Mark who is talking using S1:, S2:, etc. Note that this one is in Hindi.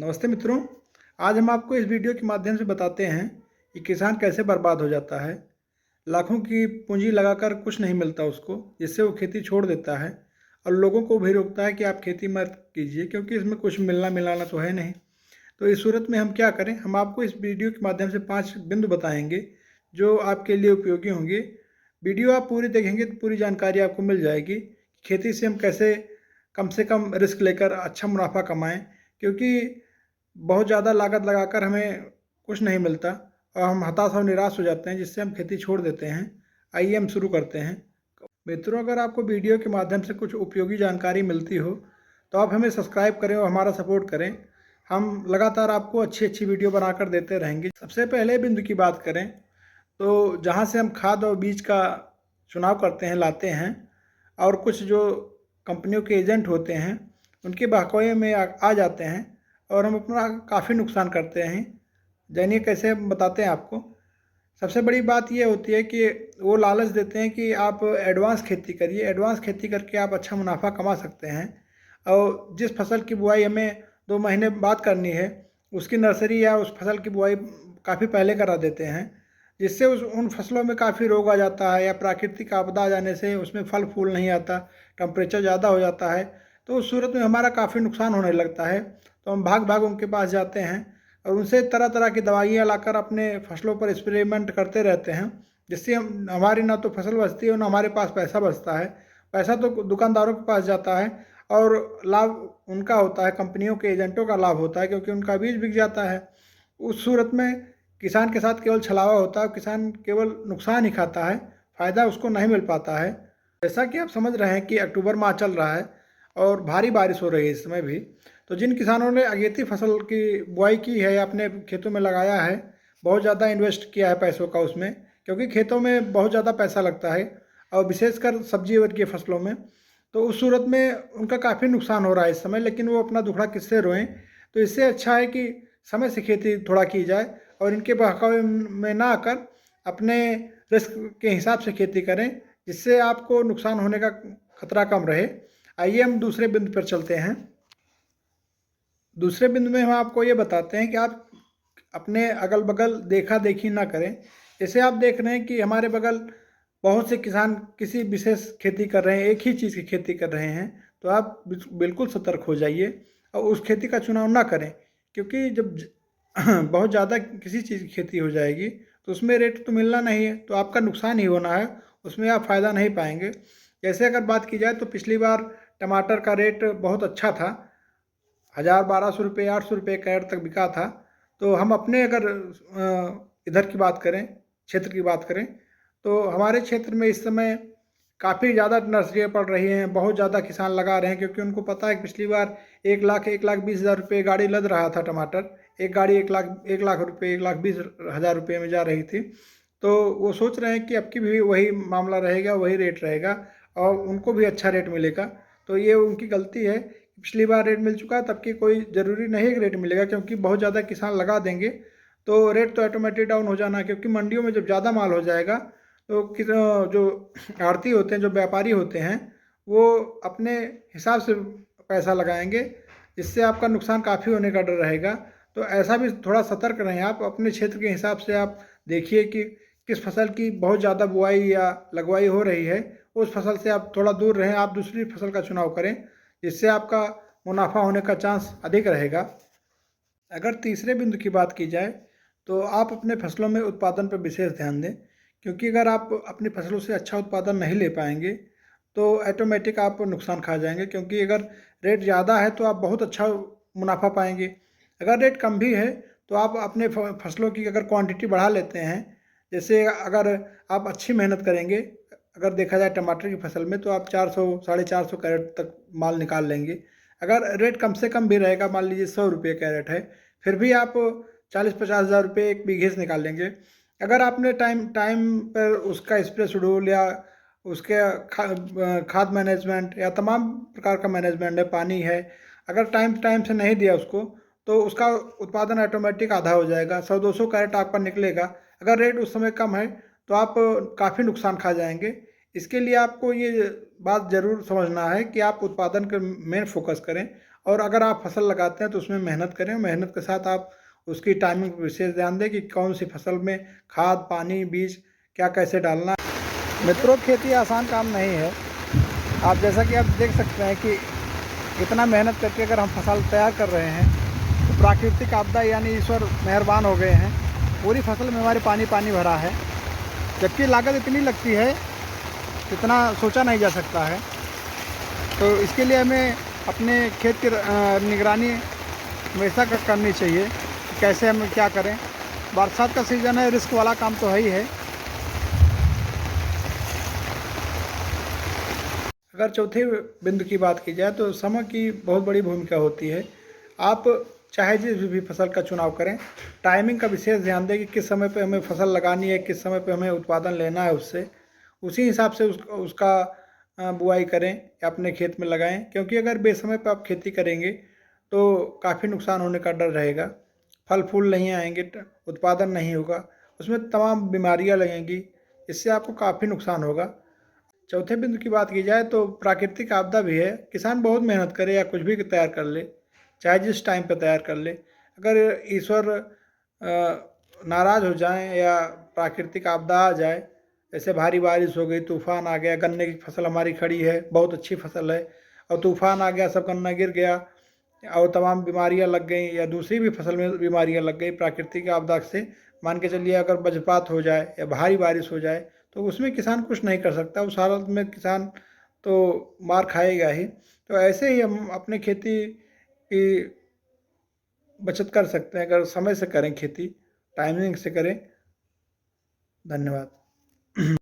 S1: नमस्ते मित्रों। आज हम आपको इस वीडियो के माध्यम से बताते हैं कि किसान कैसे बर्बाद हो जाता है। लाखों की पूंजी लगाकर कुछ नहीं मिलता उसको, जिससे वो खेती छोड़ देता है और लोगों को भी रोकता है कि आप खेती मत कीजिए क्योंकि इसमें कुछ मिलना मिलाना तो है नहीं। तो इस सूरत में हम क्या करें? हम आपको इस वीडियो के माध्यम से 5 बिंदु बताएंगे जो आपके लिए उपयोगी होंगे। वीडियो आप पूरी देखेंगे तो पूरी जानकारी आपको मिल जाएगी। खेती से हम कैसे कम से कम रिस्क लेकर अच्छा मुनाफा कमाएं, क्योंकि बहुत ज़्यादा लागत लगाकर हमें कुछ नहीं मिलता और हम हताश और निराश हो जाते हैं, जिससे हम खेती छोड़ देते हैं। आइए हम शुरू करते हैं। मित्रों, अगर आपको वीडियो के माध्यम से कुछ उपयोगी जानकारी मिलती हो तो आप हमें सब्सक्राइब करें और हमारा सपोर्ट करें। हम लगातार आपको अच्छी अच्छी वीडियो बनाकर देते रहेंगे। सबसे पहले बिंदु की बात करें तो जहाँ से हम खाद और बीज का चुनाव करते हैं, लाते हैं, और कुछ जो कंपनियों के एजेंट होते हैं उनके बहकावे में आ जाते हैं और हम अपना काफ़ी नुकसान करते हैं। जानिए कैसे, हम बताते हैं आपको। सबसे बड़ी बात ये होती है कि वो लालच देते हैं कि आप एडवांस खेती करिए, एडवांस खेती करके आप अच्छा मुनाफा कमा सकते हैं। और जिस फसल की बुआई हमें 2 महीने बाद करनी है, उसकी नर्सरी या उस फसल की बुआई काफ़ी पहले करा देते हैं, जिससे उन फसलों में काफ़ी रोग आ जाता है या प्राकृतिक आपदा आ जाने से उसमें फल फूल नहीं आता, टेम्परेचर ज़्यादा हो जाता है। तो उस सूरत में हमारा काफ़ी नुकसान होने लगता है। तो हम भाग भाग उनके पास जाते हैं और उनसे तरह तरह की दवाइयाँ लाकर अपने फसलों पर एक्सपेरिमेंट करते रहते हैं, जिससे हमारी ना तो फसल बचती है और ना हमारे पास पैसा बचता है। पैसा तो दुकानदारों के पास जाता है और लाभ उनका होता है, कंपनियों के एजेंटों का लाभ होता है, क्योंकि उनका बीज बिक जाता है। उस सूरत में किसान के साथ केवल छलावा होता है, किसान केवल नुकसान ही खाता है, फ़ायदा उसको नहीं मिल पाता है। जैसा कि आप समझ रहे हैं कि अक्टूबर माह चल रहा है और भारी बारिश हो रही है इस समय भी। तो जिन किसानों ने अगेती फसल की बुआई की है या अपने खेतों में लगाया है, बहुत ज़्यादा इन्वेस्ट किया है पैसों का उसमें, क्योंकि खेतों में बहुत ज़्यादा पैसा लगता है और विशेषकर सब्जी वर्गीय फसलों में। तो उस सूरत में उनका काफ़ी नुकसान हो रहा है इस समय, लेकिन वो अपना दुखड़ा किससे रोएं। तो इससे अच्छा है कि समय से खेती थोड़ा की जाए और इनके बहकावे में ना आकर अपने रिस्क के हिसाब से खेती करें, जिससे आपको नुकसान होने का खतरा कम रहे। आइए हम दूसरे बिंदु पर चलते हैं। दूसरे बिंदु में हम आपको ये बताते हैं कि आप अपने अगल बगल देखा देखी ना करें। जैसे आप देख रहे हैं कि हमारे बगल बहुत से किसान किसी विशेष खेती कर रहे हैं, एक ही चीज़ की खेती कर रहे हैं, तो आप बिल्कुल सतर्क हो जाइए और उस खेती का चुनाव ना करें, क्योंकि जब बहुत ज़्यादा किसी चीज़ की खेती हो जाएगी तो उसमें रेट तो मिलना नहीं है, तो आपका नुकसान ही होना है, उसमें आप फ़ायदा नहीं पाएंगे। जैसे अगर बात की जाए तो पिछली बार टमाटर का रेट बहुत अच्छा था, 1000-1200 रुपये 800 रुपये कैरेट तक बिका था। तो हम अपने अगर इधर की बात करें, क्षेत्र की बात करें, तो हमारे क्षेत्र में इस समय काफ़ी ज़्यादा नर्सरियाँ पड़ रही हैं, बहुत ज़्यादा किसान लगा रहे हैं, क्योंकि उनको पता है कि पिछली बार 1,20,000 रुपये गाड़ी लद रहा था टमाटर। एक गाड़ी 1 लाख रुपये 1,20,000 रुपये में जा रही थी। तो वो सोच रहे हैं कि अब की भी वही मामला रहेगा, वही रेट रहेगा और उनको भी अच्छा रेट मिलेगा। तो ये उनकी गलती है। पिछली बार रेट मिल चुका है, तब की कोई ज़रूरी नहीं है कि रेट मिलेगा, क्योंकि बहुत ज़्यादा किसान लगा देंगे तो रेट तो ऑटोमेटिक डाउन हो जाना है। क्योंकि मंडियों में जब ज़्यादा माल हो जाएगा तो जो आड़ती होते हैं, जो व्यापारी होते हैं, वो अपने हिसाब से पैसा लगाएंगे, जिससे आपका नुकसान काफ़ी होने का डर रहेगा। तो ऐसा भी थोड़ा सतर्क रहें, आप अपने क्षेत्र के हिसाब से आप देखिए कि किस फसल की बहुत ज़्यादा बुआई या लगवाई हो रही है, उस फसल से आप थोड़ा दूर रहें, आप दूसरी फसल का चुनाव करें, जिससे आपका मुनाफा होने का चांस अधिक रहेगा। अगर तीसरे बिंदु की बात की जाए तो आप अपने फसलों में उत्पादन पर विशेष ध्यान दें, क्योंकि अगर आप अपनी फसलों से अच्छा उत्पादन नहीं ले पाएंगे तो ऑटोमेटिक आप नुकसान खा जाएंगे। क्योंकि अगर रेट ज़्यादा है तो आप बहुत अच्छा मुनाफा पाएंगे, अगर रेट कम भी है तो आप अपने फसलों की अगर क्वांटिटी बढ़ा लेते हैं, जैसे अगर आप अच्छी मेहनत करेंगे, अगर देखा जाए टमाटर की फसल में, तो आप 400 450 कैरेट तक माल निकाल लेंगे। अगर रेट कम से कम भी रहेगा, मान लीजिए 100 रुपये कैरेट है, फिर भी आप 40-50 हज़ार रुपये एक बीघे से निकाल लेंगे। अगर आपने टाइम टाइम पर उसका स्प्रे शेड्यूल या उसके खाद मैनेजमेंट या तमाम प्रकार का मैनेजमेंट है, पानी है, अगर टाइम टाइम से नहीं दिया उसको, तो उसका उत्पादन ऑटोमेटिक आधा हो जाएगा, 100-200 कैरेट आपका निकलेगा। अगर रेट उस समय कम है तो आप काफ़ी नुकसान खा जाएंगे। इसके लिए आपको ये बात ज़रूर समझना है कि आप उत्पादन पर मेन फोकस करें और अगर आप फसल लगाते हैं तो उसमें मेहनत करें, मेहनत के साथ आप उसकी टाइमिंग पर विशेष ध्यान दें कि कौन सी फसल में खाद, पानी, बीज क्या कैसे डालना है। मित्रों, खेती आसान काम नहीं है। आप जैसा कि आप देख सकते हैं कि इतना मेहनत करके अगर हम फसल तैयार कर रहे हैं तो प्राकृतिक आपदा यानी ईश्वर मेहरबान हो गए हैं। पूरी फसल में हमारे पानी पानी भरा है, जबकि लागत इतनी लगती है इतना सोचा नहीं जा सकता है। तो इसके लिए हमें अपने खेत की निगरानी हमेशा करनी चाहिए कि कैसे हम क्या करें। बरसात का सीज़न है, रिस्क वाला काम तो है ही है। अगर चौथे बिंदु की बात की जाए तो समय की बहुत बड़ी भूमिका होती है। आप चाहे जिस भी फसल का चुनाव करें, टाइमिंग का विशेष ध्यान दें कि किस समय पे हमें फसल लगानी है, किस समय पे हमें उत्पादन लेना है उससे। उसी हिसाब से उसका बुआई करें या अपने खेत में लगाएं, क्योंकि अगर बेसमय पे आप खेती करेंगे तो काफ़ी नुकसान होने का डर रहेगा। फल फूल नहीं आएंगे, उत्पादन नहीं होगा, उसमें तमाम बीमारियां लगेंगी, इससे आपको काफ़ी नुकसान होगा। चौथे बिंदु की बात की जाए तो प्राकृतिक आपदा भी है। किसान बहुत मेहनत करे या कुछ भी तैयार कर ले, चाहे जिस टाइम पे तैयार कर ले, अगर ईश्वर नाराज़ हो जाएं या प्राकृतिक आपदा आ जाए, जैसे भारी बारिश हो गई, तूफान आ गया, गन्ने की फसल हमारी खड़ी है, बहुत अच्छी फसल है, और तूफान आ गया, सब गन्ना गिर गया और तमाम बीमारियां लग गई, या दूसरी भी फसल में बीमारियां लग गई प्राकृतिक आपदा से, मान के चलिए अगर वज्रपात हो जाए या भारी बारिश हो जाए, तो उसमें किसान कुछ नहीं कर सकता। उस हालत में किसान तो मार खाएगा ही। तो ऐसे ही हम अपने खेती की बचत कर सकते हैं अगर समय से करें खेती, टाइमिंग से करें। धन्यवाद।